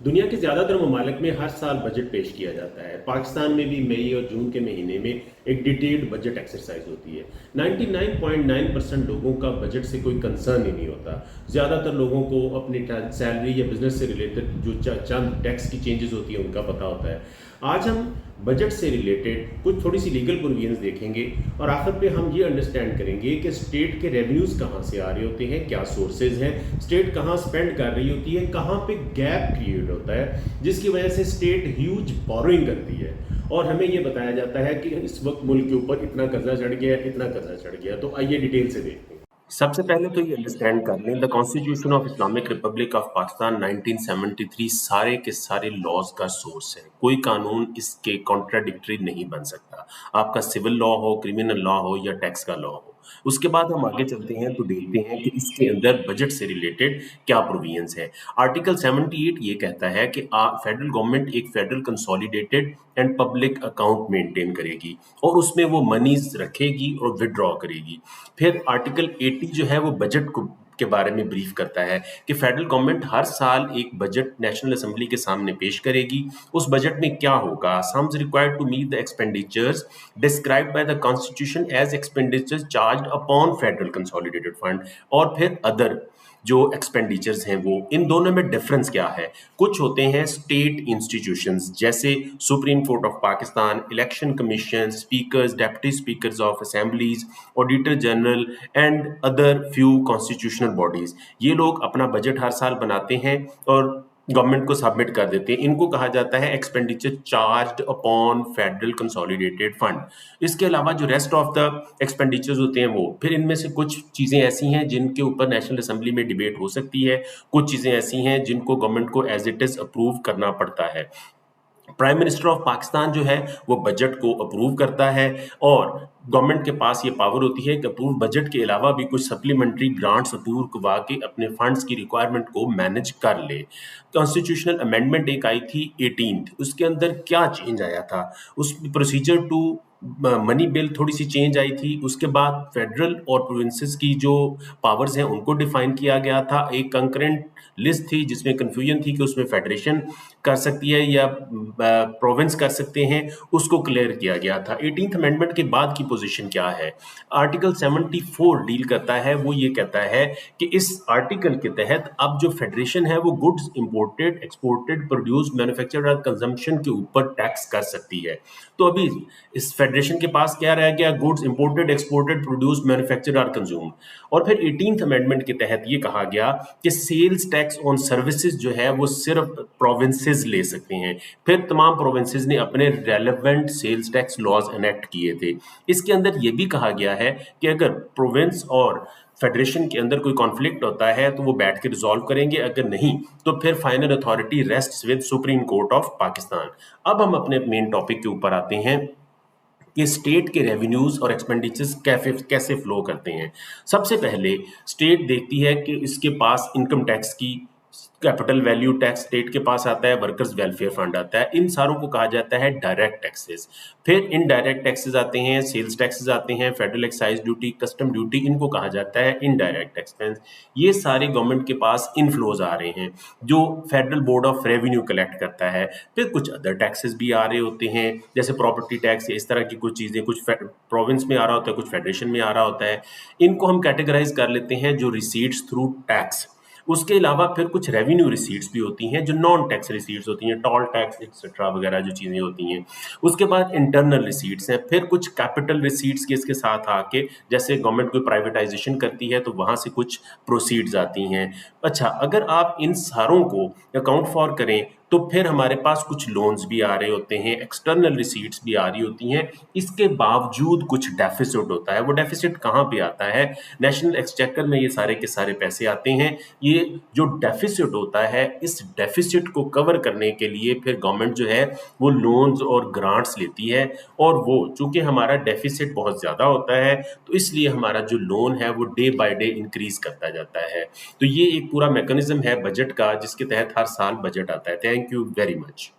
दुनिया के ज़्यादातर ममालिक में हर साल बजट पेश किया जाता है। पाकिस्तान में भी मई और जून के महीने में एक डिटेल्ड बजट एक्सरसाइज होती है। 99.9% लोगों का बजट से कोई कंसर्न ही नहीं होता। ज़्यादातर लोगों को अपनी सैलरी या बिजनेस से रिलेटेड जो चंद टैक्स की चेंजेस होती है उनका पता होता है। आज हम बजट से रिलेटेड कुछ थोड़ी सी लीगल प्रोविजंस देखेंगे और आखिर पे हम ये अंडरस्टैंड करेंगे कि स्टेट के रेवेन्यूज़ कहाँ से आ रहे होते हैं, क्या सोर्सेज हैं, स्टेट कहाँ स्पेंड कर रही होती है, कहाँ पे गैप क्रिएट होता है जिसकी वजह से स्टेट ह्यूज बोरोइंग करती है। और हमें ये बताया जाता है कि इस वक्त मुल्क के ऊपर इतना कर्जा चढ़ गया, इतना कर्जा चढ़ गया। तो आइए डिटेल से देखते हैं। सबसे पहले तो ये अंडरस्टैंड कर लें, the constitution of Islamic Republic of Pakistan 1973 सारे के सारे लॉज का सोर्स है। कोई कानून इसके कॉन्ट्राडिक्टरी नहीं बन सकता, आपका सिविल लॉ हो, क्रिमिनल लॉ हो या टैक्स का लॉ हो। उसके बाद हम आगे चलते हैं तो देखते हैं कि इसके अंदर बजट से रिलेटेड क्या प्रोविजंस है। आर्टिकल 78 ये कहता है कि फेडरल गवर्नमेंट एक federal consolidated and public account maintain करेगी और उसमें वो मनीज रखेगी और विड्रॉ करेगी। फिर आर्टिकल 80 जो है वो बजट को के बारे में ब्रीफ करता है कि फेडरल गवर्नमेंट हर साल एक बजट नेशनल असेंबली के सामने पेश करेगी। उस बजट में क्या होगा, sums required to meet the expenditures described by the constitution as expenditures charged upon federal consolidated fund, और फिर अदर जो एक्सपेंडिचर्स हैं वो। इन दोनों में डिफरेंस क्या है? कुछ होते हैं स्टेट इंस्टीट्यूशंस जैसे supreme Court of Pakistan, election commission, speakers, deputy speakers of assemblies, auditor general and other few constitutional bodies. ये लोग अपना बजट हर साल बनाते हैं और गवर्नमेंट को सबमिट कर देते हैं। इनको कहा जाता है expenditure charged upon federal consolidated fund. इसके अलावा जो रेस्ट ऑफ द एक्सपेंडिचर्स होते हैं वो फिर इनमें से कुछ चीज़ें ऐसी हैं जिनके ऊपर नेशनल असेंबली में डिबेट हो सकती है, कुछ चीज़ें ऐसी हैं जिनको गवर्नमेंट को एज इट इज़ अप्रूव करना पड़ता है। प्राइम मिनिस्टर ऑफ पाकिस्तान जो है वो बजट को अप्रूव करता है और गवर्नमेंट के पास ये पावर होती है कि अप्रूव बजट के अलावा भी कुछ सप्लीमेंट्री ग्रांट्स अप्रूव करवा के अपने फंड्स की रिक्वायरमेंट को मैनेज कर ले। कॉन्स्टिट्यूशनल अमेंडमेंट एक आई थी 18th, उसके अंदर क्या चेंज आया था? उस प्रोसीजर टू मनी बिल थोड़ी सी चेंज आई थी। उसके बाद फेडरल और प्रोविंसेस की जो पावर्स हैं उनको डिफाइन किया गया था। एक कंकरेंट लिस्ट थी जिसमें कंफ्यूजन थी कि उसमें फेडरेशन कर सकती है या प्रोविंस कर सकते हैं, उसको क्लियर किया गया था। 18th अमेंडमेंट के बाद की पोजीशन क्या है? आर्टिकल 74 डील करता है, वो ये कहता है कि इस आर्टिकल के तहत अब जो फेडरेशन है वो goods imported, exported, produced, manufactured और कंजम्पशन के ऊपर टैक्स कर सकती है। तो अभी इस फेडरेशन के पास क्या रह गया? Goods imported, exported, produced, manufactured और कंज्यूम्ड। और फिर 18th अमेंडमेंट के तहत ये कहा गया कि सेल्स टैक्स ऑन सर्विसेज जो है वो सिर्फ प्रोविंसेस ले सकते हैं। फिर तमाम प्रोविंसेस ने अपने relevant sales tax laws enact किए थे। इसके अंदर ये भी कहा गया है कि अगर प्रोविंस और फेडरेशन के अंदर कोई कॉन्फ्लिक्ट होता है तो वो बैठ के रिजॉल्व करेंगे, अगर नहीं तो फिर final authority rests with Supreme Court of Pakistan. अब हम अपने मेन टॉपिक के ऊपर आते हैं कि स्टेट के रेवेन्यूज और एक्सपेंडिचर्स कैसे फ्लो करते हैं। सबसे पहले स्टेट देखती है कि इसके पास इनकम टैक्स की कैपिटल वैल्यू टैक्स स्टेट के पास आता है, वर्कर्स वेलफेयर फंड आता है, इन सारों को कहा जाता है डायरेक्ट टैक्सेस। फिर इनडायरेक्ट टैक्सेस आते हैं, सेल्स टैक्सेस आते हैं, federal excise duty, custom duty, इनको कहा जाता है इनडायरेक्ट एक्सपेंस। ये सारे गवर्नमेंट के पास इनफ्लोज आ रहे हैं जो federal board of revenue collect करता है। फिर कुछ अदर टैक्सेस भी आ रहे होते हैं जैसे प्रॉपर्टी टैक्स या इस तरह की कुछ चीज़ें, कुछ प्रोविंस में आ रहा होता है, कुछ फेडरेशन में आ रहा होता है। इनको हम कैटेगराइज कर लेते हैं जो रिसीट्स थ्रू टैक्स। उसके अलावा फिर कुछ रेवेन्यू रिसीट्स भी होती हैं जो नॉन टैक्स रिसीट्स होती हैं, टोल टैक्स एक्सेट्रा वगैरह जो चीज़ें होती हैं। उसके बाद इंटरनल रिसीट्स हैं, फिर कुछ कैपिटल रिसीट्स के इसके साथ आके जैसे गवर्नमेंट कोई प्राइवेटाइजेशन करती है तो वहाँ से कुछ प्रोसीड्स आती हैं। अच्छा, अगर आप इन सारों को अकाउंट फॉर करें तो फिर हमारे पास कुछ लोन्स भी आ रहे होते हैं, एक्सटर्नल रिसीट्स भी आ रही होती हैं। इसके बावजूद कुछ डेफिसिट होता है। वो डेफिसिट कहाँ पे आता है? नेशनल एक्सचेकर में ये सारे के सारे पैसे आते हैं। ये जो डेफिसिट होता है, इस डेफिसिट को कवर करने के लिए फिर गवर्नमेंट जो है वो लोन्स और ग्रांट्स लेती है, और वो चूंकि हमारा डेफिसिट बहुत ज़्यादा होता है तो इसलिए हमारा जो लोन है वो डे बाय डे इंक्रीज करता जाता है। तो ये एक पूरा मैकेनिज्म है बजट का जिसके तहत हर साल बजट आता है। Thank you very much.